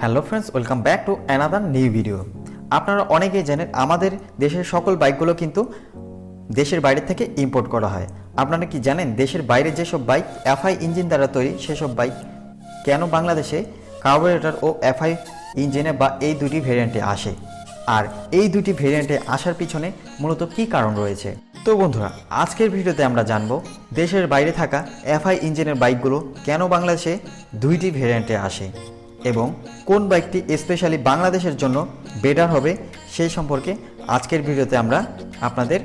Hello friends, welcome back to another new video. আপনারা অনেকেই জানেন আমাদের দেশের সকল বাইকগুলো কিন্তু দেশের বাইরে থেকে ইম্পোর্ট করা হয়। আপনারা কি জানেন দেশের বাইরে যেসব বাইক এফআই ইঞ্জিন দ্বারা তৈরি সেসব বাইক কেন বাংলাদেশে কার্বুরেটর ও এফআই ইঞ্জিনে বা এই দুটি ভেরিয়েন্টে আসে, আর এই দুটি ভেরিয়েন্টে আসার পিছনে মূলত কী কারণ রয়েছে। তো বন্ধুরা, আজকের ভিডিওতে আমরা জানব দেশের বাইরে থাকা এফআই ইঞ্জিনের বাইকগুলো কেন বাংলাদেশে দুইটি ভেরিয়েন্টে আসে এবং কোন বাইকটি স্পেশালি বাংলাদেশের জন্য বেটার হবে সেই সম্পর্কে আজকের ভিডিওতে আমরা আপনাদের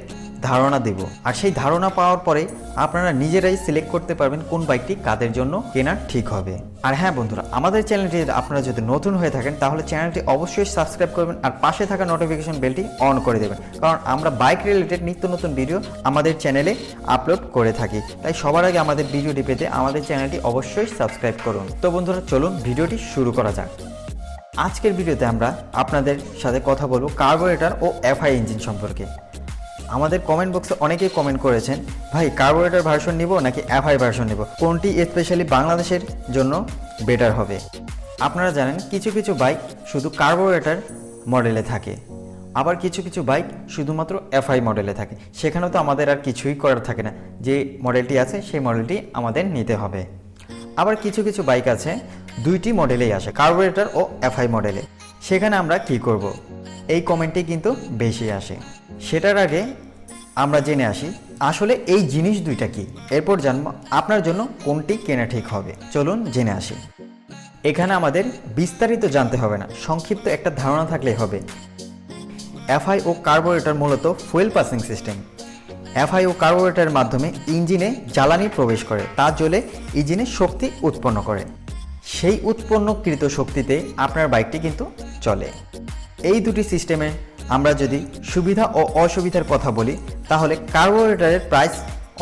ধারণা দেব। আর সেই ধারণা পাওয়ার পরে আপনারা নিজেরাই সিলেক্ট করতে পারবেন কোন বাইকটি কাদের জন্য কেনা ঠিক হবে। আর হ্যাঁ বন্ধুরা, আমাদের চ্যানেলটি আপনারা যদি নতুন হয়ে থাকেন তাহলে চ্যানেলটি অবশ্যই সাবস্ক্রাইব করবেন আর পাশে থাকা নোটিফিকেশন বেলটি অন করে দেবেন, কারণ আমরা বাইক রিলেটেড নিত্য নতুন ভিডিও আমাদের চ্যানেলে আপলোড করে থাকি। তাই সবার আগে আমাদের ভিডিওটি পেতে আমাদের চ্যানেলটি অবশ্যই সাবস্ক্রাইব করুন। তো বন্ধুরা, চলুন ভিডিওটি শুরু করা যাক। আজকের ভিডিওতে আমরা আপনাদের সাথে কথা বলবো কার্বুরেটর ও এফআই ইঞ্জিন সম্পর্কে। আমাদের কমেন্ট বক্সে অনেকেই কমেন্ট করেছেন, ভাই কার্বুরেটর ভার্সন নিব নাকি এফআই ভার্সন নিব, কোনটি স্পেশালি বাংলাদেশের জন্য বেটার হবে। আপনারা জানেন কিছু কিছু বাইক শুধু কার্বুরেটর মডেলে থাকে, আবার কিছু কিছু বাইক শুধুমাত্র এফআই মডেলে থাকে। সেখানেও তো আমাদের আর কিছুই করার থাকে না, যে মডেলটি আছে সেই মডেলটি আমাদের নিতে হবে। আবার কিছু কিছু বাইক আছে দুইটি মডেলেই আসে, কার্বুরেটর ও এফআই মডেলে। সেখানে আমরা কি করব, এই কমেন্টটি কিন্তু বেশি আসে। সেটার আগে আমরা জেনে আসি আসলে এই জিনিস দুইটা কি, এরপর জানবো আপনার জন্য কোনটি কেনা ঠিক হবে। চলুন জেনে আসি। এখানে আমাদের বিস্তারিত জানতে হবে না, সংক্ষিপ্ত একটা ধারণা থাকলেই হবে। এফআই ও কার্বুরেটর মূলত ফুয়েল পাসিং সিস্টেম। এফআই ও কার্বুরেটরের মাধ্যমে ইঞ্জিনে জ্বালানি প্রবেশ করে, তা জ্বলে ইঞ্জিনে শক্তি উৎপন্ন করে। সেই উৎপন্নকৃত শক্তিতে আপনার বাইকটি কিন্তু চলে। এই দুটি সিস্টেমে আমরা যদি সুবিধা ও অসুবিধার কথা বলি তাহলে কার্বুরেটরের প্রাইস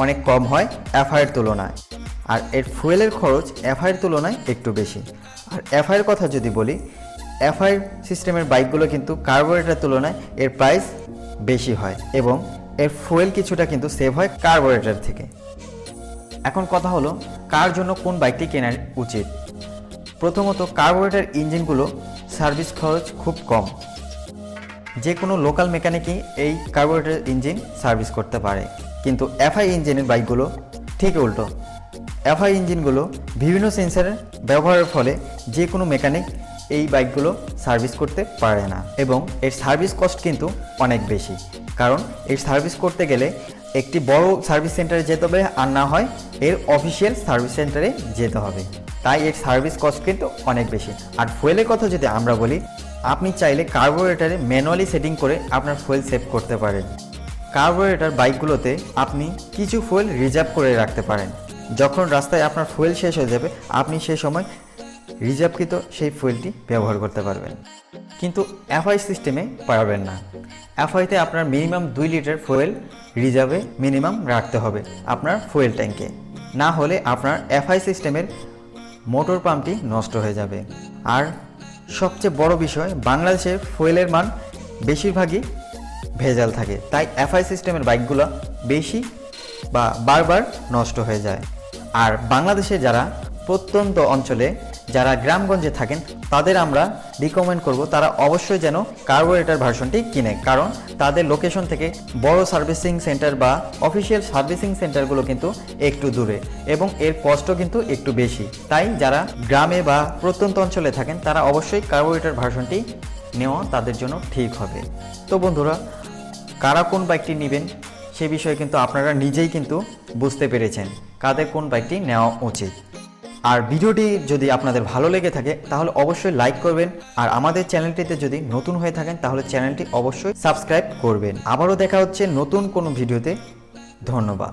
অনেক কম হয় এফআইয়ের তুলনায়, আর এর ফুয়েলের খরচ এফআইয়ের তুলনায় একটু বেশি। আর এফআইয়ের কথা যদি বলি, এফআই সিস্টেমের বাইকগুলো কিন্তু কার্বুরেটরের তুলনায় এর প্রাইস বেশি হয় এবং এর ফুয়েল কিছুটা কিন্তু সেভ হয় কার্বুরেটর থেকে। এখন কথা হলো কার জন্য কোন বাইকটি কেনা উচিত। প্রথমত, কার্বুরেটর ইঞ্জিনগুলো সার্ভিস খরচ খুব কম, যে কোনো লোকাল মেকানিকই এই কার্বুরেটর ইঞ্জিন সার্ভিস করতে পারে। কিন্তু এফআই ইঞ্জিনের বাইকগুলো ঠিক উল্টো। এফআই ইঞ্জিনগুলো বিভিন্ন সেন্সারের ব্যবহারের ফলে যে কোনো মেকানিক এই বাইকগুলো সার্ভিস করতে পারে না এবং এর সার্ভিস কস্ট কিন্তু অনেক বেশি, কারণ এর সার্ভিস করতে গেলে একটি বড় সার্ভিস সেন্টারে যেতে হবে, আর না হয় এর অফিসিয়াল সার্ভিস সেন্টারে যেতে হবে। তাই এর সার্ভিস কস্ট কিন্তু অনেক বেশি। আর ফুয়েলের কথা যদি আমরা বলি, আপনি চাইলে কার্বুরেটরে ম্যানুয়ালি সেটিং করে আপনার ফুয়েল সেভ করতে পারেন। কার্বুরেটর বাইকগুলোতে আপনি কিছু ফুয়েল রিজার্ভ করে রাখতে পারেন, যখন রাস্তায় আপনার ফুয়েল শেষ হয়ে যাবে আপনি সেই সময় রিজার্ভকৃত সেই ফুয়েলটি ব্যবহার করতে পারবেন। কিন্তু এফআই সিস্টেমে পারবেন না। এফআইতে আপনার মিনিমাম 2 লিটার ফুয়েল রিজার্ভে মিনিমাম রাখতে হবে আপনার ফুয়েল ট্যাঙ্কে, না হলে আপনার এফআই সিস্টেমের মোটর পাম্পটি নষ্ট হয়ে যাবে। আর সবচেয়ে বড় বিষয়, বাংলাদেশের ফুয়েলের মান বেশিরভাগই ভেজাল থাকে, তাই এফআই সিস্টেমের বাইকগুলো বেশি বা বারবার নষ্ট হয়ে যায়। আর বাংলাদেশে যারা প্রত্যন্ত অঞ্চলে যারা গ্রামগঞ্জে থাকেন তাদের আমরা রিকমেন্ড করব তারা অবশ্যই যেন কার্বুরেটর ভার্সনটি কিনে, কারণ তাদের লোকেশন থেকে বড় সার্ভিসিং সেন্টার বা অফিসিয়াল সার্ভিসিং সেন্টারগুলো কিন্তু একটু দূরে এবং এর কস্টও কিন্তু একটু বেশি। তাই যারা গ্রামে বা প্রত্যন্ত অঞ্চলে থাকেন তারা অবশ্যই কার্বুরেটর ভার্সনটি নেওয়া তাদের জন্য ঠিক হবে। তো বন্ধুরা, কারা কোন বাইকটি নেবেন সে বিষয়ে কিন্তু আপনারা নিজেই কিন্তু বুঝতে পেরেছেন কাদের কোন বাইকটি নেওয়া উচিত। আর ভিডিওটি যদি আপনাদের ভালো লেগে থাকে তাহলে অবশ্যই লাইক করবেন, আর আমাদের চ্যানেলটিতে যদি নতুন হয়ে থাকেন তাহলে চ্যানেলটি অবশ্যই সাবস্ক্রাইব করবেন। আবারও দেখা হচ্ছে নতুন কোনো ভিডিওতে। ধন্যবাদ।